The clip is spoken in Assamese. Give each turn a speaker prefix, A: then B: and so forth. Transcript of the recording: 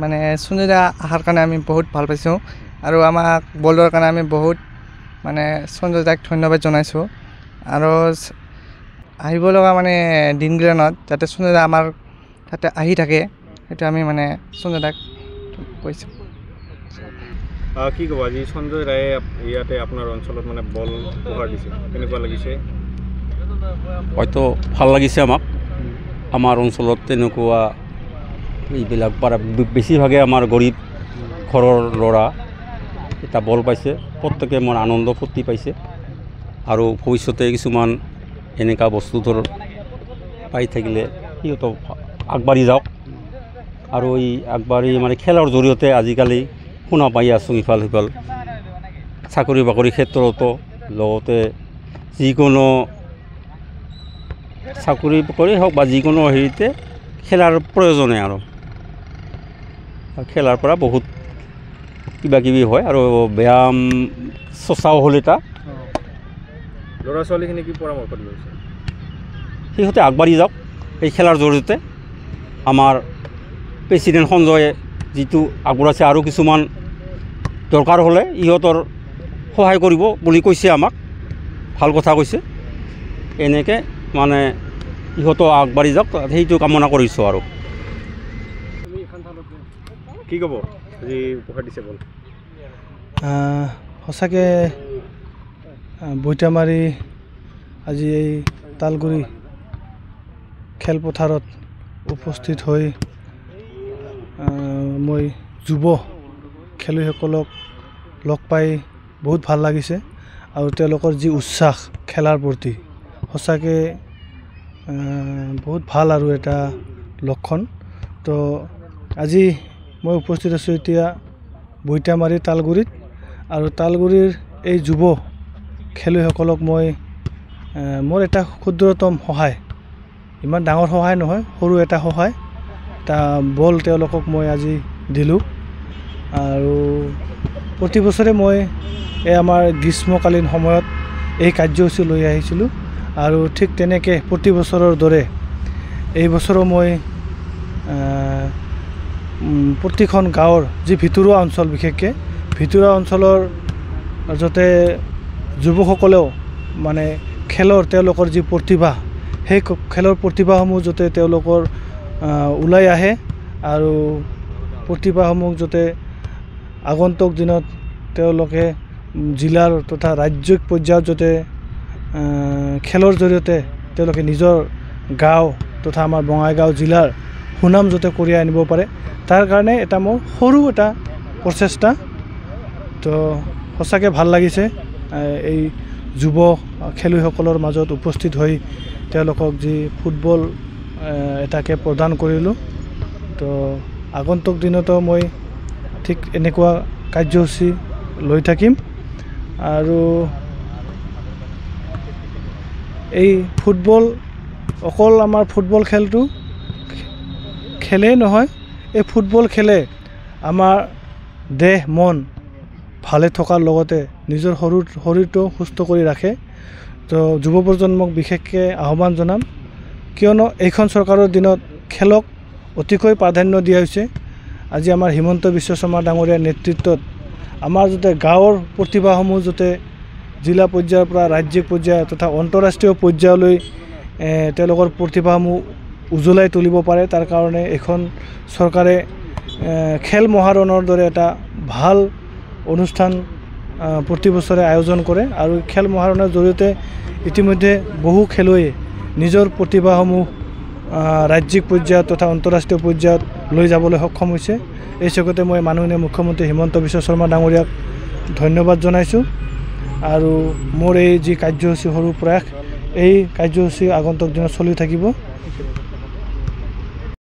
A: মানে সঞ্জয় দা অহাৰ কাৰণে আমি বহুত ভাল পাইছোঁ আৰু আমাক বলোৱাৰ কাৰণে আমি বহুত মানে সঞ্জয় দাক ধন্যবাদ জনাইছোঁ আৰু আহিব লগা মানে দিনকেইটাত যাতে সঞ্জয় দা আমাৰ তাতে আহি থাকে সেইটো আমি মানে সঞ্জয় দাক কৈছোঁ।
B: কি ক'ব আজি সঞ্জয় ৰায়ে ইয়াতে আপোনাৰ অঞ্চলত মানে বল উপহাৰ দিছে কেনেকুৱা লাগিছে?
C: হয়তো ভাল লাগিছে আমাক। আমাৰ অঞ্চলত তেনেকুৱা এইবিলাক বেছিভাগে আমাৰ গৰীব ঘৰৰ ল'ৰা এটা বল পাইছে, প্ৰত্যেকে মোৰ আনন্দ ফূৰ্তি পাইছে আৰু ভৱিষ্যতে কিছুমান এনেকুৱা বস্তু ধৰ পাই থাকিলে সিহঁতক আগবাঢ়ি যাওক আৰু এই আগবাঢ়ি মানে খেলৰ জৰিয়তে আজিকালি শুনা পাই আছোঁ ইফাল সিফাল চাকৰি বাকৰি ক্ষেত্ৰতো লগতে যিকোনো চাকৰি বাকৰি হওক বা যিকোনো হেৰিতে খেলাৰ প্ৰয়োজনে আৰু খেলাৰ পৰা বহুত কিবা কিবি হয় আৰু ব্যায়াম চৰ্চাও হ'ল এটা।
B: ল'ৰা ছোৱালীখিনি কি পৰামৰ্শ লৈছে?
C: সিহঁতে আগবাঢ়ি যাওক এই খেলাৰ জৰিয়তে। আমাৰ প্ৰেছিডেণ্ট সঞ্জয়ে যিটো আগবঢ়াইছে আৰু কিছুমান দৰকাৰ হ'লে ইহঁতৰ সহায় কৰিব বুলি কৈছে, আমাক ভাল কথা কৈছে। এনেকৈ মানে ইহঁতো আগবাঢ়ি যাওক সেইটো কামনা কৰিছোঁ। আৰু
B: কি ক'ব আজি উপহাৰ দিছে বল?
D: সঁচাকৈ বৈতামাৰী আজি এই তালগুৰি খেলপথাৰত উপস্থিত হৈ মই যুৱ খেলুৱৈসকলক লগ পাই বহুত ভাল লাগিছে আৰু তেওঁলোকৰ যি উৎসাহ খেলাৰ প্ৰতি সঁচাকৈ বহুত ভাল আৰু এটা লক্ষণ। তো আজি মই উপস্থিত আছোঁ এতিয়া বৈতামাৰী তালগুৰিত আৰু তালগুৰিৰ এই যুৱ খেলুৱৈসকলক মই মোৰ এটা ক্ষুদ্ৰতম সহায়, ইমান ডাঙৰ সহায় নহয়, সৰু এটা সহায়, এটা বল তেওঁলোকক মই আজি দিলোঁ। আৰু প্ৰতি বছৰে মই এই আমাৰ গ্ৰীষ্মকালীন সময়ত এই কাৰ্যসূচী লৈ আহিছিলোঁ আৰু ঠিক তেনেকৈ প্ৰতি বছৰৰ দৰে এই বছৰো মই প্ৰতিখন গাঁৱৰ যি ভিতৰুৱা অঞ্চল, বিশেষকৈ ভিতৰুৱা অঞ্চলৰ যাতে যুৱকসকলেও মানে খেলৰ তেওঁলোকৰ যি প্ৰতিভা সেই খেলৰ প্ৰতিভাসমূহ যাতে তেওঁলোকৰ ওলাই আহে আৰু প্ৰতিভাসমূহ যাতে আগন্তুক দিনত তেওঁলোকে জিলাৰ তথা ৰাজ্যিক পৰ্যায়ত যাতে খেলৰ জৰিয়তে তেওঁলোকে নিজৰ গাঁও তথা আমাৰ বঙাইগাঁও জিলাৰ সুনাম যাতে কঢ়িয়াই আনিব পাৰে, তাৰ কাৰণে এটা মোৰ সৰু এটা প্ৰচেষ্টা। তো সঁচাকৈ ভাল লাগিছে এই যুৱ খেলুৱৈসকলৰ মাজত উপস্থিত হৈ তেওঁলোকক যি ফুটবল এটাকে প্ৰদান কৰিলোঁ। তো আগন্তুক দিনতো মই ঠিক এনেকুৱা কাৰ্যসূচী লৈ থাকিম আৰু এই ফুটবল অকল আমাৰ ফুটবল খেলটো খেলেই নহয়, এই ফুটবল খেলে আমাৰ দেহ মন ভালে থকাৰ লগতে নিজৰ শৰীৰটো সুস্থ কৰি ৰাখে। তো যুৱ প্ৰজন্মক বিশেষকৈ আহ্বান জনাম, কিয়নো এইখন চৰকাৰৰ দিনত খেলক অতিকৈ প্ৰাধান্য দিয়া হৈছে। আজি আমাৰ হিমন্ত বিশ্ব শৰ্মা ডাঙৰীয়াৰ নেতৃত্বত আমাৰ যাতে গাঁৱৰ প্ৰতিভাসমূহ যাতে জিলা পৰ্যায়ৰ পৰা ৰাজ্যিক পৰ্যায় তথা আন্তঃৰাষ্ট্ৰীয় পৰ্যায়লৈ তেওঁলোকৰ প্ৰতিভাসমূহ উজ্বলাই তুলিব পাৰে, তাৰ কাৰণে এইখন চৰকাৰে খেল মহাৰণৰ দৰে এটা ভাল অনুষ্ঠান প্ৰতি বছৰে আয়োজন কৰে আৰু খেল মহাৰণৰ জৰিয়তে ইতিমধ্যে বহু খেলুৱৈয়ে নিজৰ প্ৰতিভাসমূহ ৰাজ্যিক পৰ্যায়ত তথা আন্তঃৰাষ্ট্ৰীয় পৰ্যায়ত লৈ যাবলৈ সক্ষম হৈছে। এই চকতে মই মাননীয় মুখ্যমন্ত্ৰী হিমন্ত বিশ্ব শৰ্মা ডাঙৰীয়াক ধন্যবাদ জনাইছোঁ আৰু মোৰ এই যি কাৰ্যসূচী সৰু প্ৰয়াস, এই কাৰ্যসূচী আগন্তুক দিনত চলি থাকিব।